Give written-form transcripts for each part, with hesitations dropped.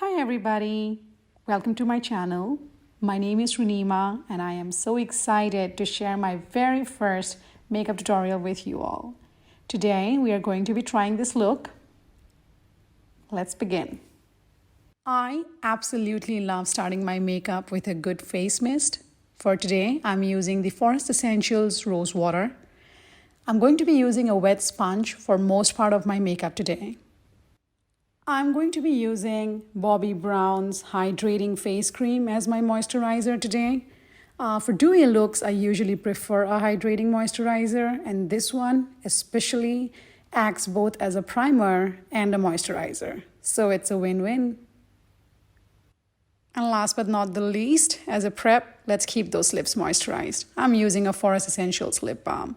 Hi everybody, welcome to my channel. My name is Rinima and I am so excited to share my very first makeup tutorial with you all. Today we are going to be trying this look. Let's begin. I absolutely love starting my makeup with a good face mist. For today I'm using the Forest Essentials Rosewater. I'm going to be using a wet sponge for most part of my makeup today. I'm going to be using Bobbi Brown's Hydrating Face Cream as my moisturizer today. For dewy looks, I usually prefer a hydrating moisturizer, and this one especially acts both as a primer and a moisturizer. So it's a win-win. And last but not the least, as a prep, let's keep those lips moisturized. I'm using a Forest Essentials lip balm.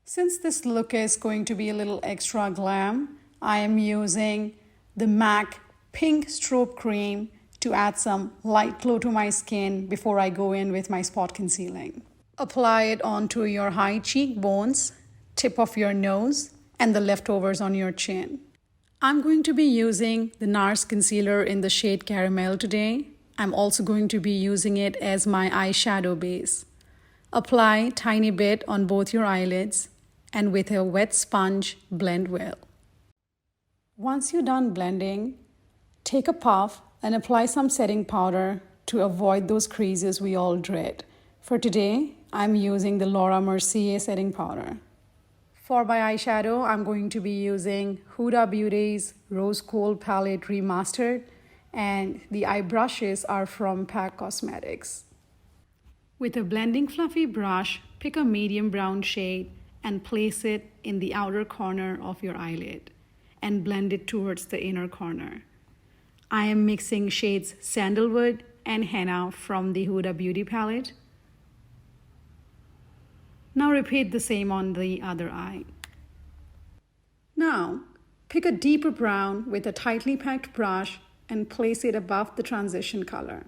Since this look is going to be a little extra glam, I am using the M.A.C Pink Strobe Cream to add some light glow to my skin before I go in with my spot concealing. Apply it onto your high cheekbones, tip of your nose, and the leftovers on your chin. I'm going to be using the NARS concealer in the shade Caramel today. I'm also going to be using it as my eyeshadow base. Apply tiny bit on both your eyelids and with a wet sponge, blend well. Once you're done blending, take a puff and apply some setting powder to avoid those creases we all dread. For today, I'm using the Mercier setting powder. For my eyeshadow, I'm going to be using Huda Beauty's Rose Gold Palette Remastered, and the eye brushes are from M.A.C Cosmetics. With a blending fluffy brush, pick a medium brown shade and place it in the outer corner of your eyelid and blend it towards the inner corner. I am mixing shades Sandalwood and Henna from the Huda Beauty palette. Now repeat the same on the other eye. Now, pick a deeper brown with a tightly packed brush and place it above the transition color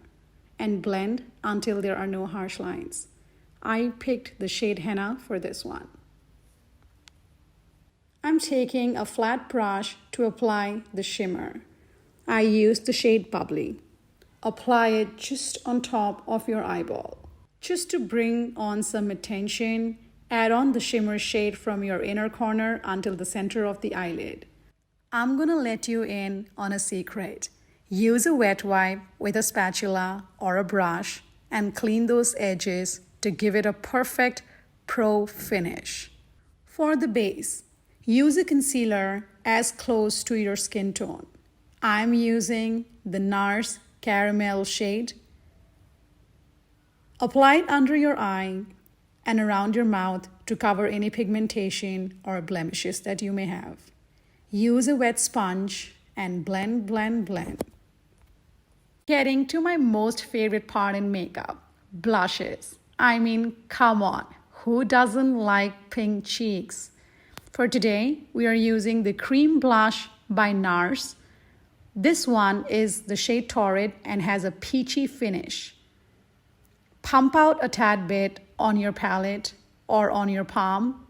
and blend until there are no harsh lines. I picked the shade Henna for this one. I'm taking a flat brush to apply the shimmer. I used the shade Bubbly. Apply it just on top of your eyeball. Just to bring on some attention, add on the shimmer shade from your inner corner until the center of the eyelid. I'm gonna let you in on a secret. Use a wet wipe with a spatula or a brush and clean those edges to give it a perfect pro finish. For the base, use a concealer as close to your skin tone. I'm using the NARS Caramel shade. Apply it under your eye and around your mouth to cover any pigmentation or blemishes that you may have. Use a wet sponge and blend, blend, blend. Getting to my most favorite part in makeup, blushes. I mean, come on, who doesn't like pink cheeks? For today, we are using the Cream Blush by NARS. This one is the shade Torrid and has a peachy finish. Pump out a tad bit on your palette or on your palm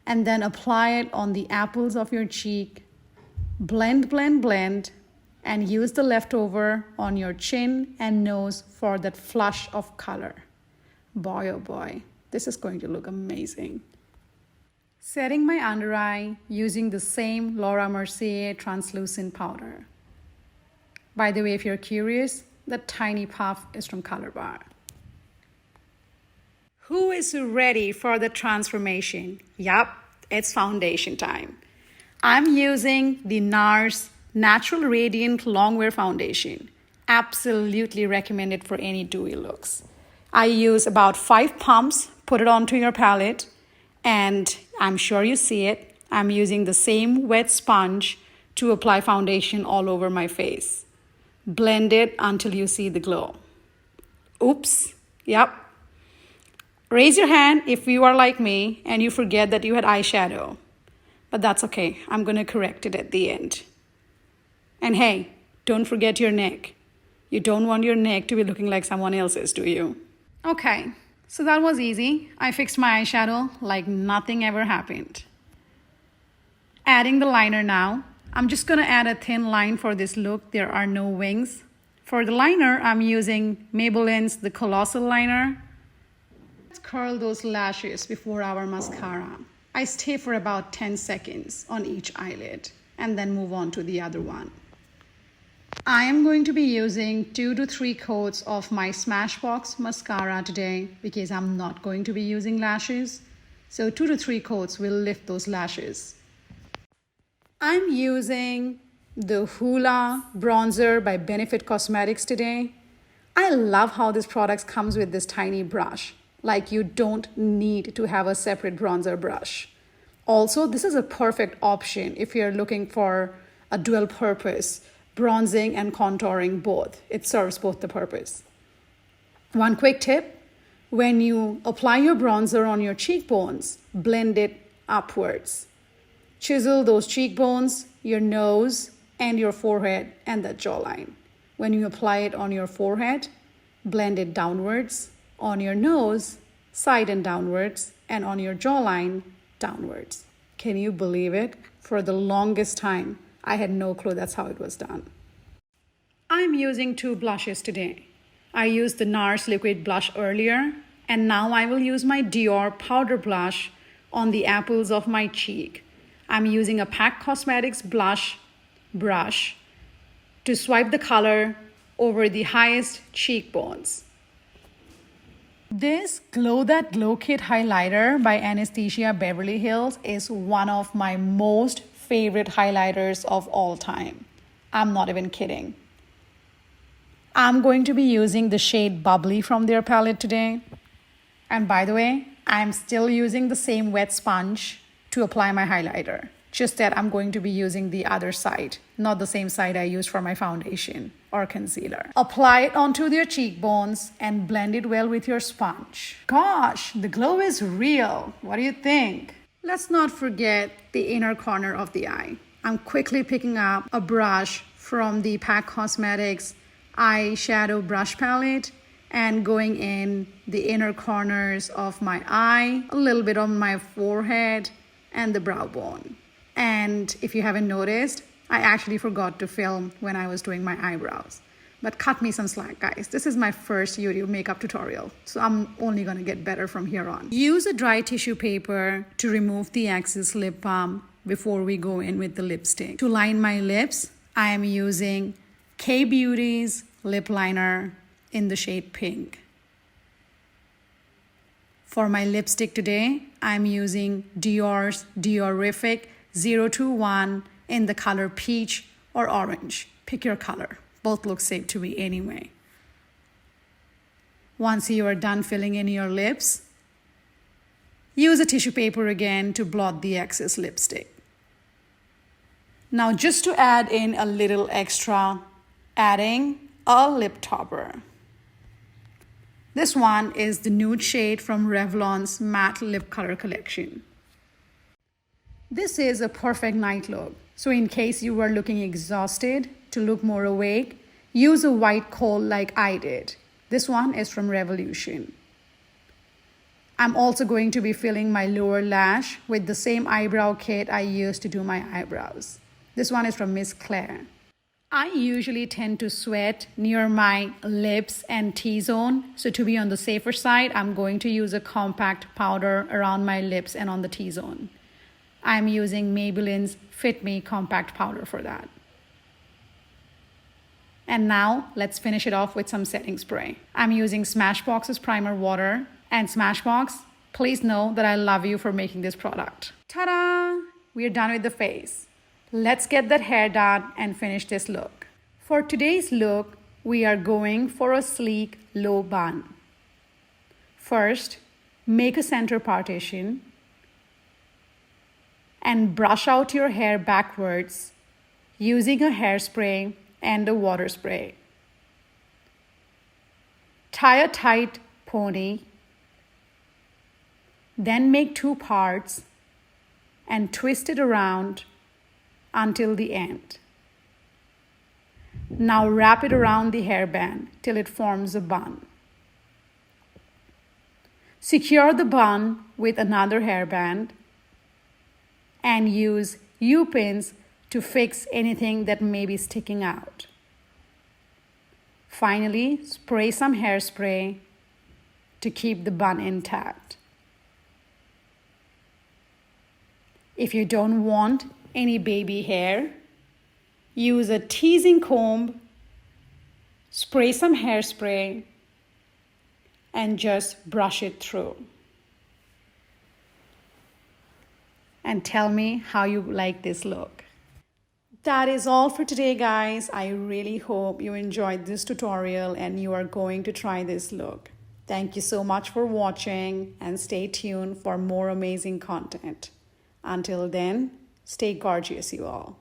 and then apply it on the apples of your cheek. Blend, blend, blend, and use the leftover on your chin and nose for that flush of color. Boy, oh boy, this is going to look amazing. Setting my under eye using the same Mercier translucent powder. By the way, if you're curious, the tiny puff is from Color Bar. Who is ready for the transformation? Yup, it's foundation time. I'm using the NARS Natural Radiant Longwear Foundation. Absolutely recommend it for any dewy looks. I use about 5 pumps, put it onto your palette, and I'm sure you see it. I'm using the same wet sponge to apply foundation all over my face. Blend it until you see the glow. Oops, yep. Raise your hand if you are like me and you forget that you had eyeshadow. But that's okay, I'm gonna correct it at the end. And hey, don't forget your neck. You don't want your neck to be looking like someone else's, do you? Okay. So that was easy. I fixed my eyeshadow like nothing ever happened. Adding the liner now, I'm just going to add a thin line for this look. There are no wings. For the liner, I'm using Maybelline's the Colossal liner. Let's curl those lashes before our mascara. I stay for about 10 seconds on each eyelid and then move on to the other one. I am going to be using 2 to 3 coats of my Smashbox mascara today because I'm not going to be using lashes. So 2 to 3 coats will lift those lashes. I'm using the Hoola bronzer by Benefit Cosmetics today. I love how this product comes with this tiny brush. Like you don't need to have a separate bronzer brush. Also, this is a perfect option if you're looking for a dual purpose, bronzing and contouring both. It serves both the purpose. One quick tip, when you apply your bronzer on your cheekbones, blend it upwards. Chisel those cheekbones, your nose, and your forehead and the jawline. When you apply it on your forehead, blend it downwards, on your nose, side and downwards, and on your jawline, downwards. Can you believe it? For the longest time, I had no clue that's how it was done. I'm using 2 blushes today. I used the NARS liquid blush earlier, and now I will use my Dior powder blush on the apples of my cheek. I'm using a M.A.C Cosmetics blush brush to swipe the color over the highest cheekbones. This Glow That Glow Kit highlighter by Anastasia Beverly Hills is one of my most favorite highlighters of all time. I'm not even kidding. I'm going to be using the shade Bubbly from their palette today. And by the way, I'm still using the same wet sponge to apply my highlighter. Just that I'm going to be using the other side, not the same side I use for my foundation or concealer. Apply it onto your cheekbones and blend it well with your sponge. Gosh, the glow is real. What do you think? Let's not forget the inner corner of the eye. I'm quickly picking up a brush from the M.A.C Cosmetics eyeshadow brush palette and going in the inner corners of my eye, a little bit on my forehead and the brow bone. And if you haven't noticed, I actually forgot to film when I was doing my eyebrows. But cut me some slack, guys. This is my first YouTube makeup tutorial, so I'm only gonna get better from here on. Use a dry tissue paper to remove the excess lip balm before we go in with the lipstick. To line my lips, I am using K-Beauty's lip liner in the shade Pink. For my lipstick today, I'm using Dior's Diorific 021 in the color peach or orange. Pick your color. Both look safe to me anyway. Once you are done filling in your lips, use a tissue paper again to blot the excess lipstick. Now just to add in a little extra, adding a lip topper. This one is the nude shade from Revlon's matte lip color collection. This is a perfect night look. So in case you were looking exhausted, to look more awake, use a white kohl like I did. This one is from Revolution. I'm also going to be filling my lower lash with the same eyebrow kit I used to do my eyebrows. This one is from Miss Claire. I usually tend to sweat near my lips and T-zone. So to be on the safer side, I'm going to use a compact powder around my lips and on the T-zone. I'm using Maybelline's Fit Me compact powder for that. And now let's finish it off with some setting spray. I'm using Smashbox's primer water. And Smashbox, please know that I love you for making this product. Ta-da! We're done with the face. Let's get that hair done and finish this look. For today's look, we are going for a sleek low bun. First, make a center partition and brush out your hair backwards using a hairspray and a water spray. Tie a tight pony, then make 2 parts and twist it around until the end. Now wrap it around the hairband till it forms a bun. Secure the bun with another hairband and use U-pins to fix anything that may be sticking out. Finally, spray some hairspray to keep the bun intact. If you don't want any baby hair, use a teasing comb, spray some hairspray, and just brush it through. And tell me how you like this look. That is all for today, guys. I really hope you enjoyed this tutorial and you are going to try this look. Thank you so much for watching and stay tuned for more amazing content. Until then, stay gorgeous, you all.